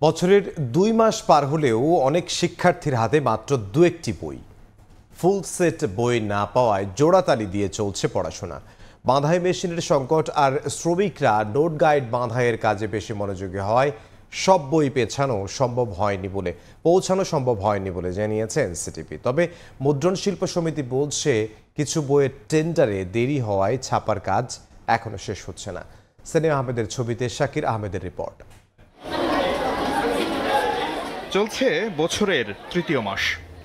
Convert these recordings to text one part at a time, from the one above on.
বছরের ২ মাস পার হলেও অনেক শিক্ষার্থীর হাতে মাত্র ২-১টি বই। ফুল সেট বই না পাওয়ায় জোড়াতালি দিয়ে চলছে পড়াশোনা। বাঁধাই মেশিনের সংকট আর শ্রমিকরা নোট গাইড বাঁধাইয়ের কাজে বেশি মনোযোগী হয় সব বই পৌঁছানো সম্ভব হয়নি বলে জানিয়েছে এনসিটিবি। তবে মুদ্রণ শিল্প সমিতি বলছে কিছু বইয়ের টেন্ডারে দেরি হওয়ায় ছাপার কাজ এখনো শেষ হচ্ছে না। সানিয়া আহমেদের ছবিতে শাকির আহমেদের রিপোর্ট। চলছে বছরের তৃতীয় মাস।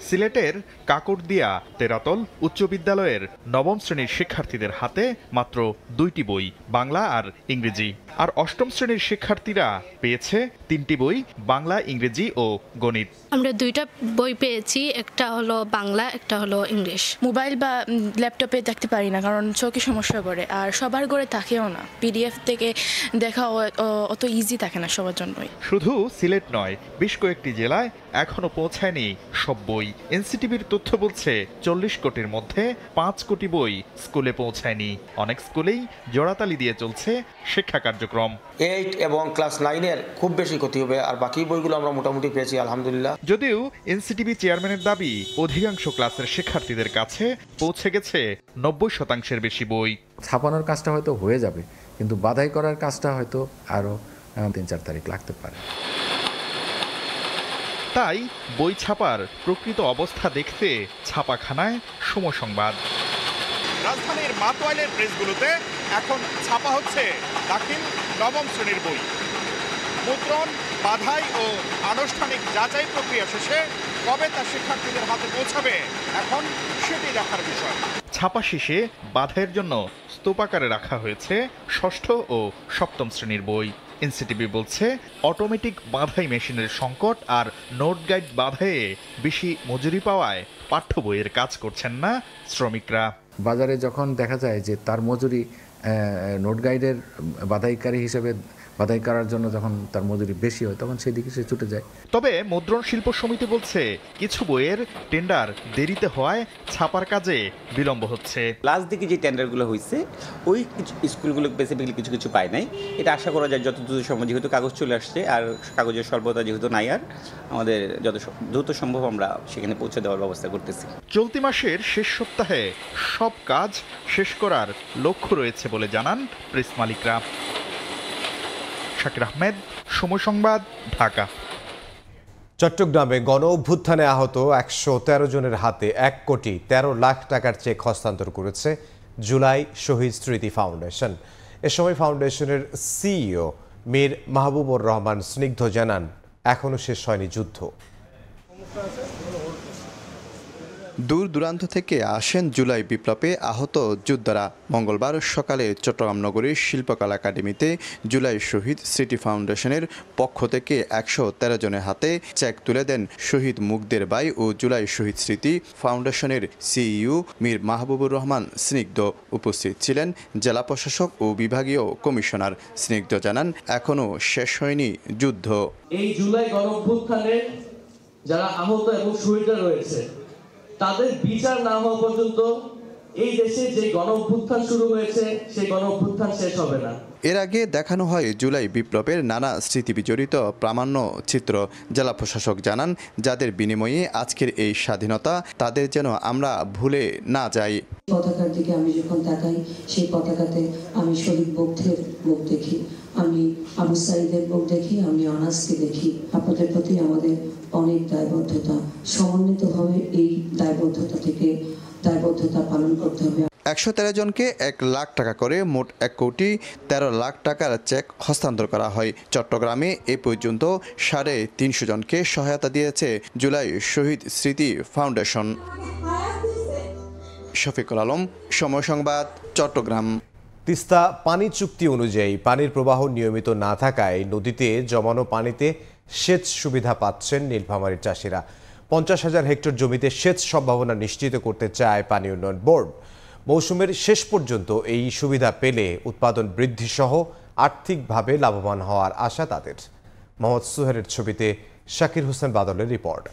সিলেটের কাকড়দিয়া তেরাতল উচ্চ বিদ্যালয়ের নবম শ্রেণীর শিক্ষার্থীদের হাতে মাত্র 2টি বই, বাংলা আর ইংরেজি। আর অষ্টম শ্রেণীর শিক্ষার্থীরা পেয়েছে 3টি বই, বাংলা, ইংরেজি ও গণিত। আমরা 2টা বই পেয়েছি, একটা হলো বাংলা, একটা হলো ইংলিশ। মোবাইল বা ল্যাপটপে দেখতে পারি না, কারণ চোখে সমস্যা করে, আর সবার ঘরে থাকেও না। পিডিএফ থেকে দেখা অত ইজি থাকে না সবার জন্যই। শুধু সিলেট নয়, বেশ কয়েকটি জেলায় এখনো পৌঁছায়নি সব বই। এনসিটিবির তথ্য বলছে 40 কোটির মধ্যে 5 কোটি বই স্কুলে পৌঁছায়নি। অনেক স্কুলেই জোড়াতালি দিয়ে চলছে শিক্ষা কার্যক্রম। 8 এবং ক্লাস 9-এর খুব বেশি ক্ষতি হবে, আর বাকি বইগুলো আমরা মোটামুটি পেয়েছি আলহামদুলিল্লাহ। যদিও এনসিটিবি চেয়ারম্যানের দাবি, অধিকাংশ ক্লাসের শিক্ষার্থীদের কাছে পৌঁছে গেছে 90% বেশি বই। ছাপানোর কাজটা হয়তো হয়ে যাবে, কিন্তু বাধাই করার কাজটা হয়তো আরো 3-4 তারিখ লাগতে পারে। তাই বই ছাপার প্রকৃত অবস্থা দেখতে ছাপাখানায় সময় সংবাদ। রাজধানীর মাতোয়াইলের প্রেসগুলোতে এখন ছাপা হচ্ছে দাখিল নবম শ্রেণীর বই। মুদ্রণ, বাধাই ও আনুষ্ঠানিক যাচাই প্রক্রিয়া শেষে কবে তা শিক্ষার্থীদের হাতে পৌঁছাবে এখন সেটি দেখার বিষয়। ছাপা শেষে বাধাইয়ের জন্য স্তূপাকারে রাখা হয়েছে ষষ্ঠ ও সপ্তম শ্রেণীর বই। এনসিটিবি বলছে অটোমেটিক বাধাই মেশিনের সংকট আর নোট গাইড বাধাইয়ে বেশি মজুরি পাওয়ায় পাঠ্য বইয়ের কাজ করছেন না শ্রমিকরা। বাজারে যখন দেখা যায় যে তার মজুরি নোট গাইডের বাধাইকারী হিসেবে বাধাই করার জন্য যখন তার মজুরি বেশি হয়, তখন সেদিকে সে ছুটে যায়। তবে মুদ্রণ শিল্প সমিতি বলছে কিছু বইয়ের টেন্ডার দেরিতে হওয়ায় ছাপার কাজে বিলম্ব হচ্ছে। লাস্ট দিকে যে টেন্ডারগুলো হয়েছে ওই স্কুলগুলো বেসিক্যালি কিছু কিছু পায় নাই। এটা আশা করা যায় যত দ্রুত সম্ভব, যেহেতু কাগজ চলে আসছে আর কাগজের স্বল্পতা যেহেতু নাই, আর আমাদের যত দ্রুত সম্ভব আমরা সেখানে পৌঁছে দেওয়ার ব্যবস্থা করতেছি। চলতি মাসের শেষ সপ্তাহে সব কাজ শেষ করার লক্ষ্য রয়েছে বলে জানান প্রেস মালিকরা। শাকির আহমেদ, সময় সংবাদ, ঢাকা। চট্টগ্রামে গণ অভ্যুত্থানে আহত 113 জনের হাতে 1,13 লাখ টাকার চেক হস্তান্তর করেছে জুলাই শহীদ স্মৃতি ফাউন্ডেশন। এ সময় ফাউন্ডেশনের সিইও মীর মাহবুবুর রহমান স্নিগ্ধ জানান, এখনো শেষ হয়নি যুদ্ধ। দূর দূরান্ত থেকে আসেন জুলাই বিপ্লবে আহত যোদ্ধারা। মঙ্গলবার সকালে চট্টগ্রাম নগরীর শিল্পকলা একাডেমিতে জুলাই শহীদ স্মৃতি ফাউন্ডেশনের পক্ষ থেকে 113 জনের হাতে চেক তুলে দেন শহীদ মুগ্ধের ভাই ও জুলাই শহীদ স্মৃতি ফাউন্ডেশনের সিইও মীর মাহবুবুর রহমান স্নিগ্ধ। উপস্থিত ছিলেন জেলা প্রশাসক ও বিভাগীয় কমিশনার। স্নিগ্ধ জানান, এখনো শেষ হয়নি যুদ্ধ। এই জুলাই গণঅভ্যুত্থানে যারা আহত এবং শহীদরা রয়েছে, তাদের বিচার না হওয়া পর্যন্ত এই দেশে যে গণঅভ্যুত্থান শুরু হয়েছে সেই গণঅভ্যুত্থান শেষ হবে না। এর আগে দেখানো হয় জুলাই বিপ্লবের নানা স্মৃতি বিজড়িত প্রামাণ্য চিত্র। জেলা প্রশাসক জানান, যাদের বিনিময়ে আজকের এই স্বাধীনতা, তাদের যেন আমরা ভুলে না যাই। পতাকার দিকে আমি যখন তাকাই, সেই পতাকাতে আমি শহীদ মুগ্ধের মুখ দেখি, আমি আবু সাইদের মুখ দেখি, আমি অনাসকে দেখি। আপনাদের প্রতি আমাদের অনেক দায়বদ্ধতা, সমন্বিতভাবে এই দায়বদ্ধতা পালন করতে হবে। 113 জনকে 1 লাখ টাকা করে মোট 1,13 লাখ টাকার চেক হস্তান্তর করা হয়। চট্টগ্রামে এ পর্যন্ত 350 জনকে সহায়তা দিয়েছে জুলাই শহীদ স্মৃতি ফাউন্ডেশন। শফিকুল আলম, সময় সংবাদ, চট্টগ্রাম। তিস্তা পানি চুক্তি অনুযায়ী পানির প্রবাহ নিয়মিত না থাকায় নদীতে জমানো পানিতে সেচ সুবিধা পাচ্ছেন নীলফামারীর চাষিরা। 50,000 হেক্টর জমিতে সেচ সম্ভাবনা নিশ্চিত করতে চায় পানি উন্নয়ন বোর্ড। মৌসুমের শেষ পর্যন্ত এই সুবিধা পেলে উৎপাদন বৃদ্ধি সহ আর্থিকভাবে লাভবান হওয়ার আশা তাদের। মোহাম্মদ সুহেরের ছবিতে শাকির হোসেন বাদলের রিপোর্ট।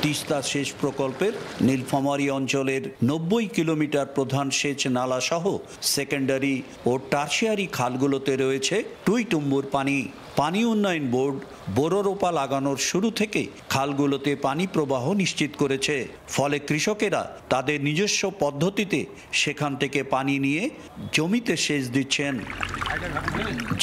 তিস্তা সেচ প্রকল্পের নীলফামারী অঞ্চলের 90 কিলোমিটার প্রধান সেচ নালা সহ সেকেন্ডারি ও টারশিয়ারি খালগুলোতে রয়েছে টুইটুম্বুর পানি। পানি উন্নয়ন বোর্ড বোরো রোপা লাগানোর শুরু থেকে খালগুলোতে পানি প্রবাহ নিশ্চিত করেছে। ফলে কৃষকেরা তাদের নিজস্ব পদ্ধতিতে সেখান থেকে পানি নিয়ে জমিতে সেচ দিচ্ছেন।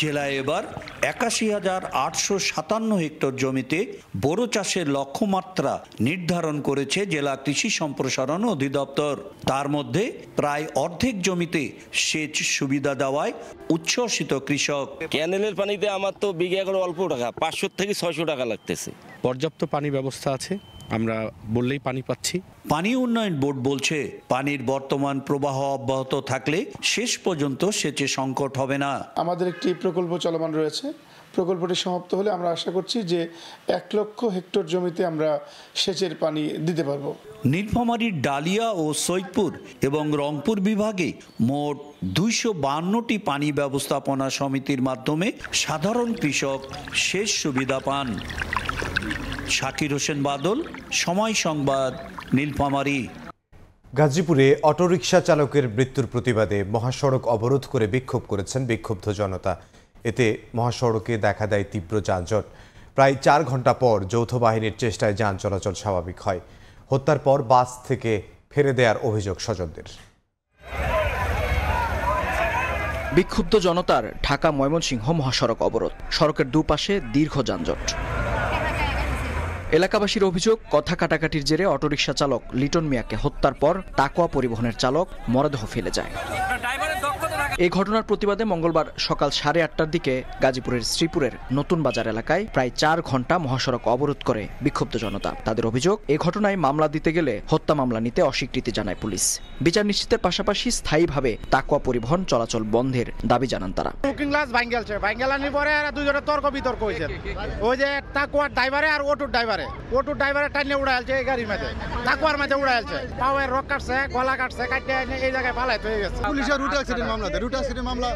জেলায় এবার 81,857 হেক্টর জমিতে বোরো চাষের লক্ষ্যমাত্রা নির্ধারণ করেছে জেলা কৃষি সম্প্রসারণ অধিদপ্তর। তার মধ্যে প্রায় অর্ধেক জমিতে সেচ সুবিধা দেওয়ায় উচ্ছ্বসিত কৃষক। ক্যানেলের পানিতে আমার তো বিঘা করে অল্প টাকা, 500 থেকে 600 টাকা লাগতেছে। পর্যাপ্ত পানি ব্যবস্থা আছে, আমরা বললেই পানি পাচ্ছি। পানি উন্নয়ন বোর্ড বলছে পানির বর্তমান প্রবাহ অব্যাহত থাকলে শেষ পর্যন্ত সেচে সংকট হবে না। আমাদের একটি প্রকল্প চলমান রয়েছে, প্রকল্পটি সমাপ্ত হলে আমরা আশা করছি যে 1 লক্ষ হেক্টর জমিতে আমরা সেচের পানি দিতে পারবো। নীলফামারীর ডালিয়া ও সৈয়দপুর এবং রংপুর বিভাগে মোট 252টি পানি ব্যবস্থাপনা সমিতির মাধ্যমে সাধারণ কৃষক সেচ সুবিধা পান। শাকির হোসেন বাদল, সময় সংবাদ, নীলফামারী। গাজীপুরে অটোরিকশা চালকের মৃত্যুর প্রতিবাদে মহাসড়ক অবরোধ করে বিক্ষোভ করেছেন বিক্ষুব্ধ জনতা। এতে মহাসড়কে দেখা দেয় তীব্র যানজট। প্রায় 4 ঘন্টা পর যৌথ বাহিনীর চেষ্টায় যান চলাচল স্বাভাবিক হয়। হত্যার পর বাস থেকে ফেলে দেওয়ার অভিযোগ স্বজনদের। বিক্ষুব্ধ জনতার ঢাকা ময়মনসিংহ মহাসড়ক অবরোধ, সড়কের দুপাশে দীর্ঘ যানজট। এলাকাবাসীর অভিযোগ, কথা কাটাকাটির জেরে অটোরিকশা চালক লিটন মিয়াকে হত্যার পর তাকোয়া পরিবহনের চালক মরদেহ ফেলে যায়। এই ঘটনার প্রতিবাদে মঙ্গলবার সকাল 8:30টার দিকে গাজীপুরের শ্রীপুরের নতুন বাজার এলাকায় প্রায় 4 ঘন্টা মহাসড়ক অবরোধ করে বিক্ষুব্ধ জনতা। তাদের অভিযোগ, এই ঘটনায় মামলা দিতে গেলে হত্যা মামলা নিতে অস্বীকৃতি জানায় পুলিশ। বিচার নিশ্চিতের পাশাপাশি স্থায়ীভাবে তাকোয়া পরিবহন চলাচল বন্ধের দাবি জানান তারা। বুকিং গ্লাস ভাঙ্গেলছে, ভাঙ্গেলানির পরে আর দুজনে তর্ক বিতর্ক হয়েছে। ওই যে তাকোয়ার ড্রাইভারে আর ওটুর ড্রাইভারে টাইনে উড়াইছে এই গাড়ির মধ্যে, তাকোয়ার মধ্যে উড়াইছে, পাওয়ের রক কাটছে, গলা কাটছে, কাটতে এই জায়গায় পালাইতে হয়ে গেছে। পুলিশের রুট অ্যাক্সিডেন্ট মামলা, রুট অ্যাক্সিডেন্ট মামলা,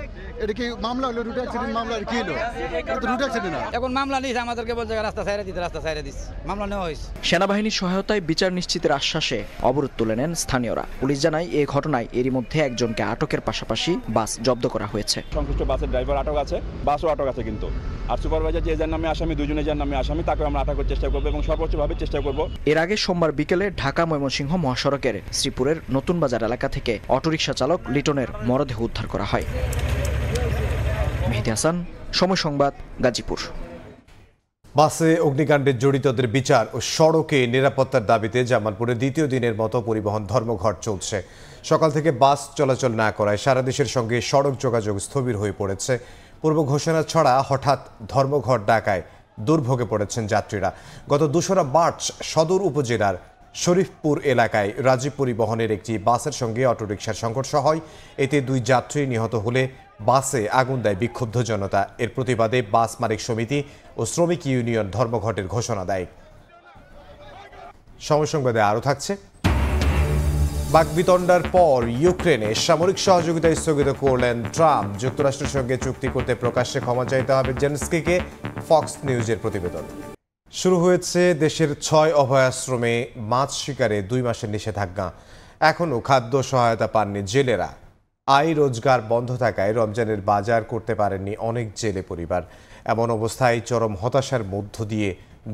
এটা কি মামলা হলো? রুট অ্যাক্সিডেন্ট মামলা কি হলো? এটা রুট অ্যাক্সিডেন্ট না। এখন মামলা নিছে, আমাদেরকে বলছে রাস্তা ছাইড়া দিতে, রাস্তা ছাইড়া দিছে, মামলা নেওয়া হয়েছে। সেনাবাহিনীর সহায়তায় বিচার নিশ্চিতের আশ্বাসে অবরোধ তুলে নেন স্থানীয়রা। পুলিশ জানায় এই ঘটনায় এরই মধ্যে একজনকে আটকের পাশাপাশি বাস জব্দ করা হয়েছে। সংশ্লিষ্ট বাসের ড্রাইভার আটক আছে, বাসও আটক আছে কিন্তু, আর সুপারভাইজার যে যার নামে আসামি, দুজনে যার নামে আসামি, তাকে আমরা আটকের চেষ্টা করবো এবং সর্বোচ্চভাবে চেষ্টা করব। এর আগে সোমবার বিকেলে ঢাকা ময়মনসিংহ মহাসড়কের শ্রীপুরের নতুন বাজার এলাকা থেকে অটোরিকশা চালক লিটনের মরদেহ উদ্ধার করা হয়। মেহেদী হাসান, সময় সংবাদ, গাজীপুর। বাসে অগ্নিকাণ্ডে জড়িতদের বিচার ও সড়কে নিরাপত্তার দাবিতে জামালপুরে দ্বিতীয় দিনের মতো পরিবহন ধর্মঘট চলছে। সকাল থেকে বাস চলাচল না করায় সারা দেশের সঙ্গে সড়ক যোগাযোগ স্থবির হয়ে পড়েছে। পূর্ব ঘোষণা ছড়া হঠাৎ ধর্মঘট ডাকায় দুর্ভোগে পড়েছেন যাত্রীরা। গত 2 মার্চ সদর উপজেলার শরীফপুর এলাকায় রাজীব পরিবহনের একটি বাসের সঙ্গে অটোরিকশার সংঘর্ষ হয়। এতে 2 যাত্রী নিহত হলে বাসে আগুন দেয় বিক্ষুব্ধ জনতা। এর প্রতিবাদে বাস মালিক সমিতি ও শ্রমিক ইউনিয়ন ধর্মঘটের ঘোষণা দেয়। সময় সংবাদে আরও থাকছে, বাকবিতণ্ডার পর ইউক্রেনে সামরিক সহযোগিতা স্থগিত করলেন ট্রাম্প। যুক্তরাষ্ট্রের সঙ্গে চুক্তি করতে প্রকাশ্যে ক্ষমা চাইতে হবে জেলেনস্কিকে, ফক্স নিউজের প্রতিবেদন। শুরু হয়েছে দেশের 6 অভয়াশ্রমে মাছ শিকারে 2 মাসের নিষেধাজ্ঞা। এখনও খাদ্য সহায়তা পাননি জেলেরা। আয় রোজগার বন্ধ থাকায় রমজানের বাজার করতে পারেননি অনেক জেলে পরিবার। এমন অবস্থায় চরম হতাশার মধ্য দিয়ে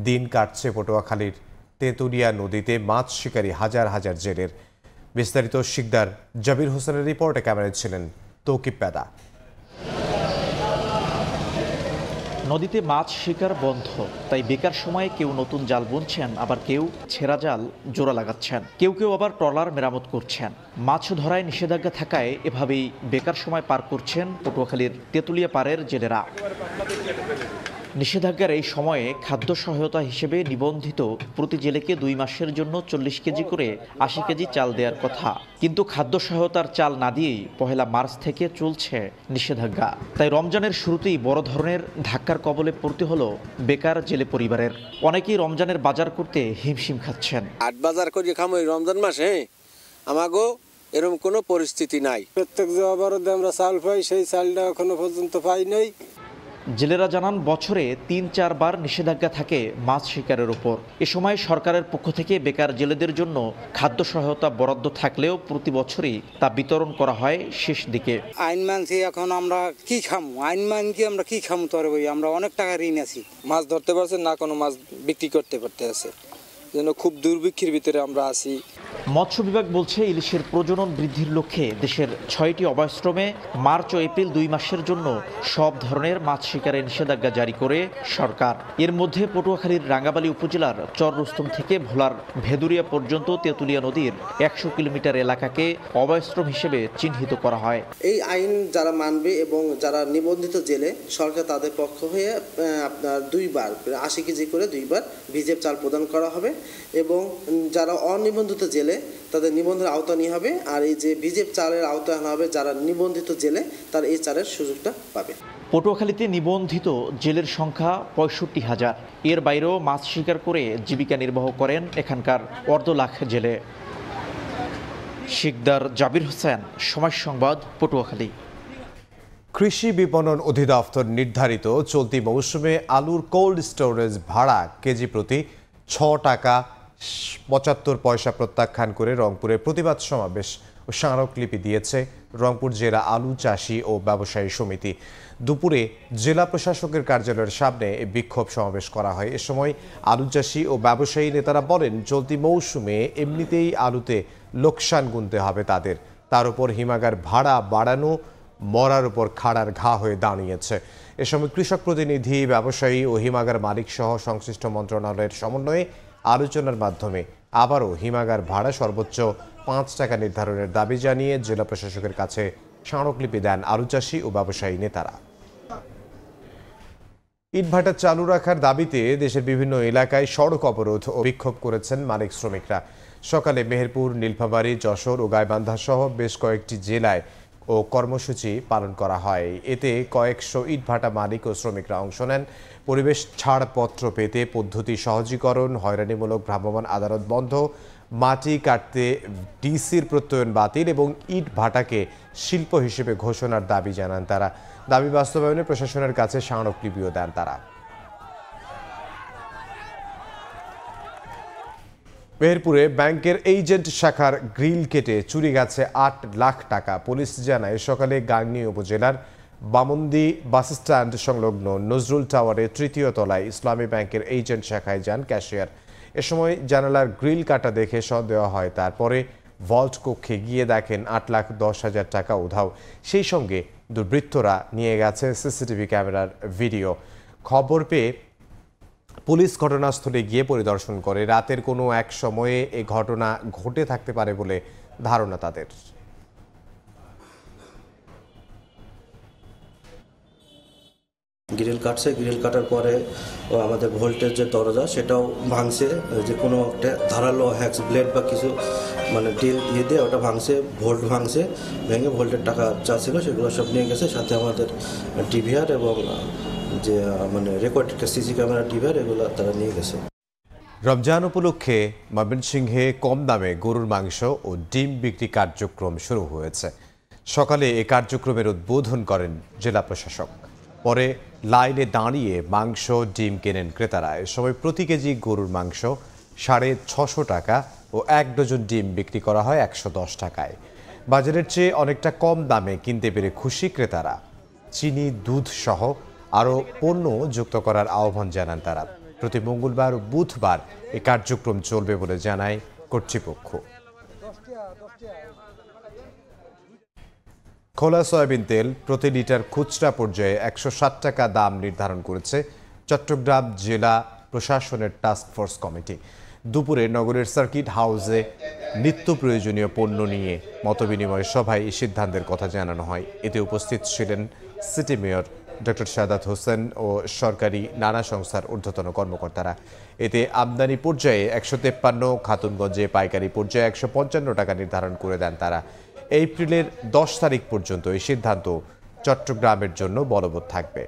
দিন কাটছে পটুয়াখালীর তেঁতুলিয়া নদীতে মাছ শিকারী হাজার হাজার জেলের। বিস্তারিত শিকদার জাবির হোসেনের রিপোর্টে ক্যামেরায় ছিলেন তৌকিব পেদা। নদীতে মাছ শিকার বন্ধ, তাই বেকার সময়ে কেউ নতুন জাল বুনছেন, আবার কেউ ছেঁড়া জাল জোড়া লাগাচ্ছেন, কেউ কেউ আবার ট্রলার মেরামত করছেন। মাছ ধরায় নিষেধাজ্ঞা থাকায় এভাবেই বেকার সময় পার করছেন পটুয়াখালীর তেঁতুলিয়া পাড়ের জেলেরা। নিষেধাজ্ঞার এই সময়ে খাদ্য সহায়তা হিসেবে নিবন্ধিত প্রতি জেলেকে 2 মাসের জন্য 40 কেজি করে 80 কেজি চাল দেওয়ার কথা, কিন্তু খাদ্য সহায়তার চাল না দিয়েই 1 মার্চ থেকে চলছে নিষেধাজ্ঞা। তাই রমজানের শুরুতেই বড় ধরনের ধাক্কার কবলে পড়তে হলো বেকার জেলে পরিবারের। অনেকেই রমজানের বাজার করতে হিমশিম খাচ্ছেন। হাট বাজার করে খামই রমজান মাসে, আমাগো এরকম কোনো পরিস্থিতি নাই। প্রত্যেক যে অবরোধে আমরা চাল পাই, সেই চালটা এখনো পর্যন্ত পাই নাই। জেলেরা জানান বছরে ৩-৪ বার নিষেধাজ্ঞা থাকে মাছ শিকারের উপর। এ সময় সরকারের পক্ষ থেকে বেকার জেলেদের জন্য খাদ্য সহায়তা বরাদ্দ থাকলেও প্রতি বছরই তা বিতরণ করা হয় শেষ দিকে। আইন মানছি, এখন আমরা কি খামু? আইন মানছি আমরা কি খামু? তোর আমরা অনেক টাকা ঋণ আছি, মাছ ধরতে পারছে না, কোনো মাছ বিক্রি করতে পারতেছে, যেন খুব দুর্ভিক্ষের ভিতরে আমরা আছি। মৎস্য বিভাগ বলছে ইলিশের প্রজনন বৃদ্ধির লক্ষ্যে দেশের ৬টি অভয়াশ্রমে মার্চ ও এপ্রিল 2 মাসের জন্য সব ধরনের মাছ শিকারের নিষেধাজ্ঞা জারি করে সরকার। এর মধ্যে পটুয়াখালীর রাঙ্গাবালী উপজেলার চর রুস্তম থেকে ভোলার ভেদুরিয়া পর্যন্ত তেঁতুলিয়া নদীর 100 কিলোমিটার এলাকাকে অভয়াশ্রম হিসেবে চিহ্নিত করা হয়। এই আইন যারা মানবে এবং যারা নিবন্ধিত জেলে, সরকার তাদের পক্ষ হয়ে আপনার 2 বার 80 কেজি করে 2 বার ভিজেপ চাল প্রদান করা হবে এবং যারা অনিবন্ধিত জেলে তাদের নিবন্ধনের আওতা নিয়ে হবে। আর এই যে ভিজেপ চালের আওতা আনা হবে যারা নিবন্ধিত জেলে, তারা এই চালের সুযোগটা পাবে। পটুয়াখালীতে নিবন্ধিত জেলের সংখ্যা 65,000। এর বাইরেও মাছ শিকার করে জীবিকা নির্বাহ করেন এখানকার 1.5 লাখ জেলে। শিকদার জাবির হোসেন, সময় সংবাদ, পটুয়াখালী। কৃষি বিপণন অধিদপ্তর নির্ধারিত চলতি মৌসুমে আলুর কোল্ড স্টোরেজ ভাড়া কেজি প্রতি 6 টাকা 75 পয়সা প্রত্যাখ্যান করে রংপুরে প্রতিবাদ সমাবেশ ও স্মারকলিপি দিয়েছে রংপুর জেলা আলু চাষি ও ব্যবসায়ী সমিতি। দুপুরে জেলা প্রশাসকের কার্যালয়ের সামনে বিক্ষোভ সমাবেশ করা হয়। এ সময় আলু চাষি ও ব্যবসায়ী নেতারা বলেন, চলতি মৌসুমে এমনিতেই আলুতে লোকসান গুনতে হবে তাদের, তার উপর হিমাগার ভাড়া বাড়ানো মরার উপর খাড়ার ঘা হয়ে দাঁড়িয়েছে। এ সময় কৃষক প্রতিনিধি, ব্যবসায়ী ও হিমাগার মালিক সহ সংশ্লিষ্ট মন্ত্রণালয়ের সমন্বয়ে আলোচনার মাধ্যমে আবারও হিমাগার ভাড়া সর্বোচ্চ 5 টাকা নির্ধারণের দাবি জানিয়ে জেলা প্রশাসকের কাছে স্মারকলিপি দেন আলু চাষি ও ব্যবসায়ী নেতারা। ইটভাটা চালু রাখার দাবিতে দেশের বিভিন্ন এলাকায় সড়ক অবরোধ ও বিক্ষোভ করেছেন মালিক শ্রমিকরা। সকালে মেহেরপুর, নীলফামারী, যশোর ও গাইবান্ধা সহ বেশ কয়েকটি জেলায় ও কর্মসূচি পালন করা হয়। এতে কয়েকশো ইটভাটা মালিক ও শ্রমিকরা অংশ নেন। পরিবেশ ছাড়পত্র পেতে পদ্ধতি সহজীকরণ, হয়রানিমূলক ভ্রাম্যমাণ আদালত বন্ধ, মাটি কাটতে ডিসির প্রত্যয়ন বাতিল এবং ইট ভাটাকে শিল্প হিসেবে ঘোষণার দাবি জানান তারা। দাবি বাস্তবায়নে প্রশাসনের কাছে স্মারকলিপিও দেন তারা। মেহেরপুরে ব্যাংকের এজেন্ট শাখার গ্রিল কেটে চুরি গেছে 8 লাখ টাকা। পুলিশ জানায়, সকালে গাংনী উপজেলার বামন্দি বাসস্ট্যান্ড সংলগ্ন নজরুল টাওয়ারে 3য় তলায় ইসলামী ব্যাংকের এজেন্ট শাখায় যান ক্যাশিয়ার। এ সময় জানালার গ্রিল কাটা দেখে সন্দেহ হয়। তারপরে ভল্ট কক্ষে গিয়ে দেখেন 8,10,000 টাকা উধাও। সেই সঙ্গে দুর্বৃত্তরা নিয়ে গেছে সিসিটিভি ক্যামেরার ভিডিও। খবর পেয়ে পুলিশ ঘটনাস্থলে গিয়ে পরিদর্শন করে। রাতের কোনো এক সময়ে এ ঘটনা ঘটে থাকতে পারে বলে ধারণা তাদের। গ্রিল কাটছে, গ্রিল কাটার পরে আমাদের ভোল্টের যে দরজা সেটাও ভাঙছে, যে কোনো একটা ধারালো হ্যাক্স ব্লেড বা কিছু মানে ডিল দিয়ে ওটা ভাঙছে, ভোল্ট ভাঙছে, ভেঙে ভোল্টের টাকা যা ছিল সেগুলো সব নিয়ে গেছে। সাথে আমাদের ডিভিআর এবং যে মানে রেকর্ড সিসি ক্যামেরা ডিভিআর এগুলো তারা নিয়ে গেছে। রমজান উপলক্ষে ময়মনসিংহে কম দামে গরুর মাংস ও ডিম বিক্রি কার্যক্রম শুরু হয়েছে। সকালে এ কার্যক্রমের উদ্বোধন করেন জেলা প্রশাসক। পরে লাইনে দাঁড়িয়ে মাংস, ডিম কেনেন ক্রেতারা। এ সময় প্রতি কেজি গরুর মাংস 650 টাকা ও 1 ডজন ডিম বিক্রি করা হয় 110 টাকায়। বাজারের চেয়ে অনেকটা কম দামে কিনতে পেরে খুশি ক্রেতারা। চিনি, দুধ সহ আরও পণ্য যুক্ত করার আহ্বান জানান তারা। প্রতি মঙ্গলবার ও বুধবার এই কার্যক্রম চলবে বলে জানায় কর্তৃপক্ষ। খোলা সয়াবিন তেল প্রতি লিটার খুচরা পর্যায়ে 160 টাকা দাম নির্ধারণ করেছে চট্টগ্রাম জেলা প্রশাসনের টাস্কফোর্স কমিটি। দুপুরে নগরের সার্কিট হাউসে নিত্য প্রয়োজনীয় পণ্য নিয়ে মতবিনিময় সভায় এই সিদ্ধান্তের কথা জানানো হয়। এতে উপস্থিত ছিলেন city mayor doctor Sadat Hossain ও সরকারি নানা সংস্থার ঊর্ধ্বতন কর্মকর্তারা। এতে আমদানি পর্যায়ে 153, খাতুনগঞ্জে পাইকারি পর্যায়ে 155 টাকা নির্ধারণ করে দেন তারা। এপ্রিলের 10 তারিখ পর্যন্ত এই সিদ্ধান্ত চট্টগ্রামের জন্য বলবৎ থাকবে।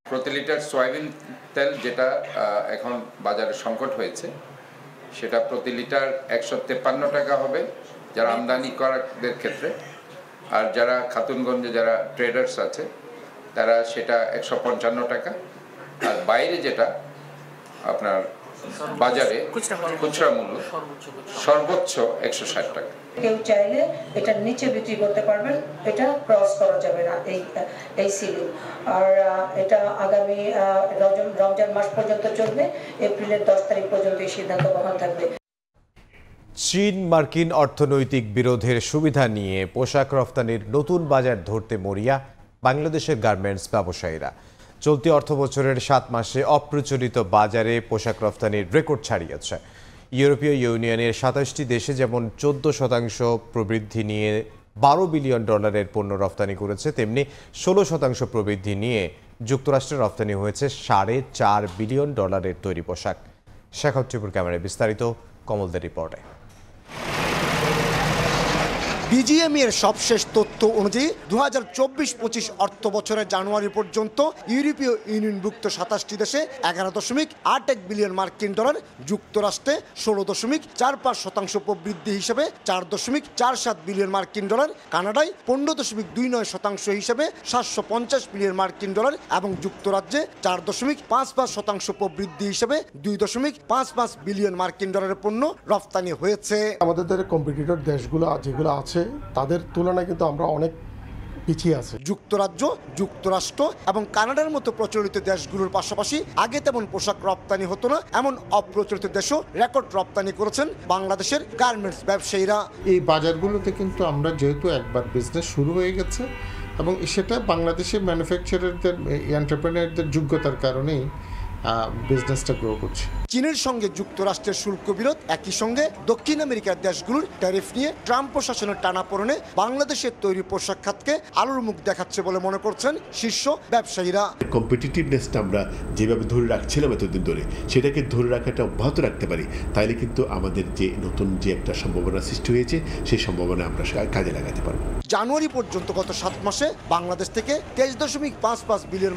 প্রতি লিটার সয়াবিন তেল যেটা এখন বাজারে সংকট হয়েছে, সেটা প্রতি লিটার 153 টাকা হবে যারা আমদানি করাদের ক্ষেত্রে, আর যারা খাতুনগঞ্জে যারা ট্রেডার্স আছে তারা সেটা 155 টাকা, আর বাইরে যেটা আপনার বাজারে খুচরা মূল্য সর্বোচ্চ 160 টাকা। কেউ চাইলে এটা নিচে বিক্রি করতে পারবেন, এটা ক্রস করা যাবে না এই সিলিং। আর এটা আগামী রমজান মাস পর্যন্ত চলবে, এপ্রিলের 10 তারিখ পর্যন্ত এই সিদ্ধান্ত বহাল থাকবে। চীন মার্কিন অর্থনৈতিক বিরোধের সুবিধা নিয়ে পোশাক রফতানির নতুন বাজার ধরতে মরিয়া বাংলাদেশের গার্মেন্টস ব্যবসায়ীরা। চলতি অর্থবছরের 7 মাসে অপ্রচলিত বাজারে পোশাক রফতানির রেকর্ড ছাড়িয়েছে। ইউরোপীয় ইউনিয়নের 27টি দেশে যেমন 14% প্রবৃদ্ধি নিয়ে $12 বিলিয়ন পণ্য রফতানি করেছে, তেমনি 16% প্রবৃদ্ধি নিয়ে যুক্তরাষ্ট্রে রফতানি হয়েছে $4.5 বিলিয়ন তৈরি পোশাক। শেখর ত্রিপুর ক্যামেরায় বিস্তারিত কমলদের রিপোর্টে। বিজিএমই এর সবশেষ তথ্য অনুযায়ী 2024-25 অর্থ বছরের জানুয়ারি পর্যন্ত ইউরোপীয় ইউনিয়নভুক্ত 27টি দেশে $11.81 বিলিয়ন যুক্তরাষ্ট্রে 16.45% প্রবৃদ্ধি হিসেবে $4.47 বিলিয়ন কানাডায় 15.29% হিসেবে $750 বিলিয়ন এবং যুক্তরাজ্যে 4.55% প্রবৃদ্ধি হিসেবে $2.55 বিলিয়ন পণ্য রফতানি হয়েছে। আমাদের কম্পিটিটর দেশগুলো যেগুলো আছে তাদের তুলনায় কিন্তু আমরা অনেক পিছিয়ে আছি। যুক্তরাজ্য, যুক্তরাষ্ট্র এবং কানাডার মতো প্রচলিত দেশগুলোর পাশাপাশি আগে তেমন পোশাক রপ্তানি হতো না এমন অপ্রচলিত দেশও রেকর্ড রপ্তানি করেছেন বাংলাদেশের গার্মেন্টস ব্যবসায়ীরা। এই বাজারগুলোতে কিন্তু আমরা যেহেতু একবার বিজনেস শুরু হয়ে গেছে এবং সেটা বাংলাদেশের ম্যানুফ্যাকচারারদের এন্টারপ্রেনারদের যোগ্যতার কারণেই বিজনেসটা গ্রো করছে। চীনের সঙ্গে যুক্তরাষ্ট্রের শুল্ক বিরোধ, একই সঙ্গে দক্ষিণ আমেরিকার দেশগুলোর ট্যারিফ নিয়ে ট্রাম্প প্রশাসনের টানাপোড়েনে বাংলাদেশের তৈরি পোশাক খাতকে আলোর মুখ দেখাচ্ছে বলে মনে করছেন শীর্ষ ব্যবসায়ীরা। কম্পিটিটিভনেসটা আমরা যেভাবে ধরে রাখছিলাম এতদিন ধরে, সেটাকে ধরে রাখাটা অব্যাহত রাখতে পারি, তাইলে কিন্তু আমাদের যে নতুন যে একটা সম্ভাবনা সৃষ্টি হয়েছে সেই সম্ভাবনা আমরা কাজে লাগাতে পারবো। জানুয়ারি পর্যন্ত গত 7 মাসে বাংলাদেশ থেকে $23.55 বিলিয়ন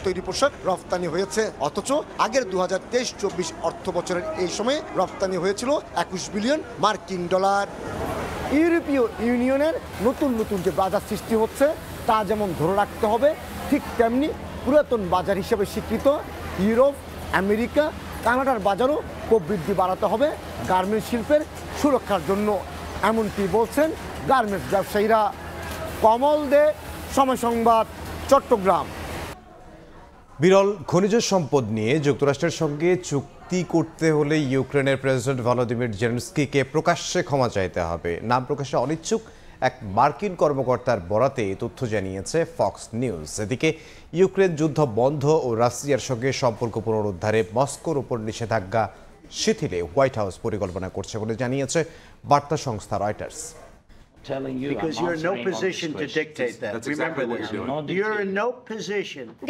তৈরি পোশাক রফতানি হয়েছে, অথচ আগের 2023-24 অর্থ বছরের এই সময়ে রপ্তানি হয়েছিল $21 বিলিয়ন। ইউরোপীয় ইউনিয়নের নতুন নতুন যে বাজার সৃষ্টি হচ্ছে তা যেমন ধরে রাখতে হবে, ঠিক তেমনি পুরাতন বাজার হিসেবে স্বীকৃত ইউরোপ, আমেরিকা, কানাডার বাজারও প্রবৃদ্ধি বাড়াতে হবে গার্মেন্টস শিল্পের সুরক্ষার জন্য, এমনটি বলছেন গার্মেন্টস ব্যবসায়ীরা। কমল দে, সময় সংবাদ, চট্টগ্রাম। বিরল খনিজ সম্পদ নিয়ে যুক্তরাষ্ট্রের সঙ্গে চুক্তি করতে হলে ইউক্রেনের প্রেসিডেন্ট ভলোদিমির জেলেনস্কিকে প্রকাশ্যে ক্ষমা চাইতে হবে। নাম প্রকাশে অনিচ্ছুক এক মার্কিন কর্মকর্তার বরাতে তথ্য জানিয়েছে ফক্স নিউজ। এদিকে ইউক্রেন যুদ্ধ বন্ধ ও রাশিয়ার সঙ্গে সম্পর্ক পুনরুদ্ধারে মস্কোর উপর নিষেধাজ্ঞা শিথিলে হোয়াইট হাউস পরিকল্পনা করছে বলে জানিয়েছে বার্তা সংস্থা রয়টার্স।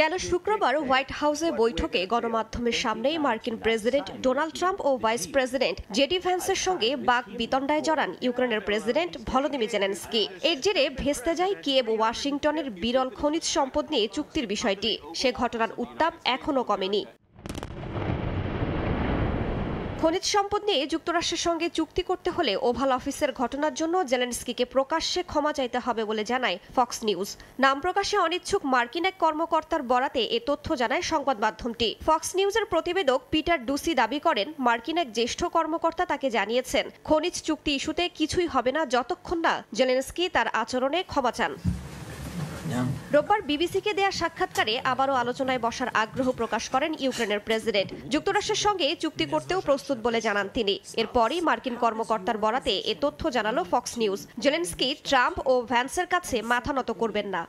গেল শুক্রবার হোয়াইট হাউসে বৈঠকে গণমাধ্যমের সামনেই মার্কিন প্রেসিডেন্ট ডোনাল্ড ট্রাম্প ও ভাইস প্রেসিডেন্ট জেডি ভ্যান্সের সঙ্গে বাক বিতণ্ডায় জড়ান ইউক্রেনের প্রেসিডেন্ট ভলোদিমির জেলেনস্কি। এর জেরে ভেস্তে যায় কিয়েভ ও ওয়াশিংটনের বিরল খনিজ সম্পদ নিয়ে চুক্তির বিষয়টি। সে ঘটনার উত্তাপ এখনও কমেনি। খনিজ সম্পদ নিয়ে যুক্তরাষ্ট্রের সঙ্গে চুক্তি করতে হলে ওভাল অফিসের ঘটনার জন্য জেলেনস্কিকে প্রকাশ্যে ক্ষমা চাইতে হবে বলে জানায় ফক্স নিউজ। নাম প্রকাশে অনিচ্ছুক মার্কিন এক কর্মকর্তার বরাতে এ তথ্য জানায় সংবাদ মাধ্যমটি। ফক্স নিউজের প্রতিবেদক পিটার ডুসি দাবি করেন, মার্কিন এক জ্যেষ্ঠ কর্মকর্তা তাকে জানিয়েছেন খনিজ চুক্তি ইস্যুতে কিছুই হবে না যতক্ষণ না জেলেনস্কি তার আচরণে ক্ষমা চান। রোববার বিবিসিকে দেয়া সাক্ষাৎকারে আবারও আলোচনায় বসার আগ্রহ প্রকাশ করেন ইউক্রেনের প্রেসিডেন্ট। যুক্তরাষ্ট্রের সঙ্গে চুক্তি করতেও প্রস্তুত বলে জানান তিনি। এরপরই মার্কিন কর্মকর্তার বরাতে এ তথ্য জানালো ফক্স নিউজ। জেলেনস্কি ট্রাম্প ও ভ্যান্সের কাছে মাথা নত করবেন না।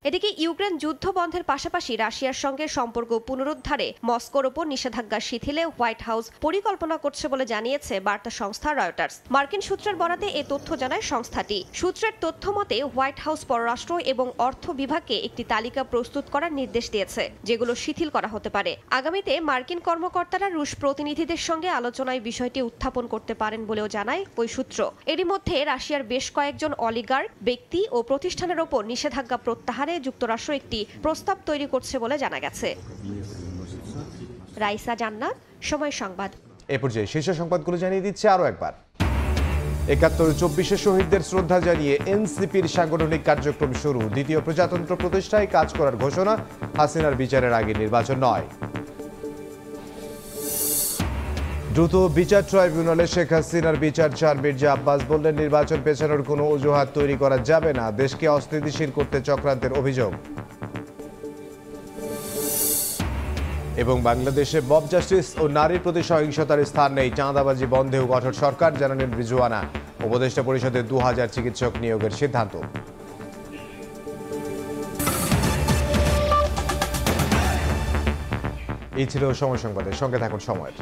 এদিকে ইউক্রেন যুদ্ধ বন্ধের পাশাপাশি রাশিয়ার সঙ্গে সম্পর্ক পুনরুদ্ধারে মস্কোর ওপর নিষেধাজ্ঞা শিথিলে হোয়াইট হাউস পরিকল্পনা করছে বলে জানিয়েছে বার্তা সংস্থা রয়টার্স। মার্কিন সূত্রের বরাতে এ তথ্য জানায় সংস্থাটি। সূত্রের তথ্য মতে হোয়াইট হাউস পররাষ্ট্র এবং অর্থ বিভাগকে একটি তালিকা প্রস্তুত করার নির্দেশ দিয়েছে, যেগুলো শিথিল করা হতে পারে। আগামীতে মার্কিন কর্মকর্তারা রুশ প্রতিনিধিদের সঙ্গে আলোচনায় বিষয়টি উত্থাপন করতে পারেন বলেও জানায় ওই সূত্র। এরই মধ্যে রাশিয়ার বেশ কয়েকজন অলিগার্ক, ব্যক্তি ও প্রতিষ্ঠানের ওপর নিষেধাজ্ঞা প্রত্যাহার যুক্তরাষ্ট্র একটি প্রস্তাব তৈরি করছে বলে জানা গেছে। রাইসা জান্নাত, সময় সংবাদ। এ পর্যায়ে শীর্ষ সংবাদগুলো জানিয়ে দিচ্ছে আরো একবার। ৭১-২৪ শহীদদের শ্রদ্ধা জানিয়ে এনসিপির সাংগঠনিক কার্যক্রম শুরু। দ্বিতীয় প্রজাতন্ত্র প্রতিষ্ঠায় কাজ করার ঘোষণা। হাসিনার বিচারের আগে নির্বাচন নয়। দ্রুত বিচার ট্রাইব্যুনালে শেখ হাসিনার বিচার চান মির্জা আব্বাস। বললেন, নির্বাচন পেছানোর কোনো অজুহাত তৈরি করা যাবে না। দেশকে অস্থিতিশীল করতে চক্রান্তের অভিযোগ। এবং বাংলাদেশে মব জাস্টিস ও নারীর প্রতি সহিংসতার স্থান নেই। চাঁদাবাজি বন্ধেও কঠোর সরকার, জানালেন রিজওয়ানা। উপদেষ্টা পরিষদে 2000 চিকিৎসক নিয়োগের সিদ্ধান্ত। এই ছিল সময় সংবাদের সঙ্গে থাকুন সময়ের।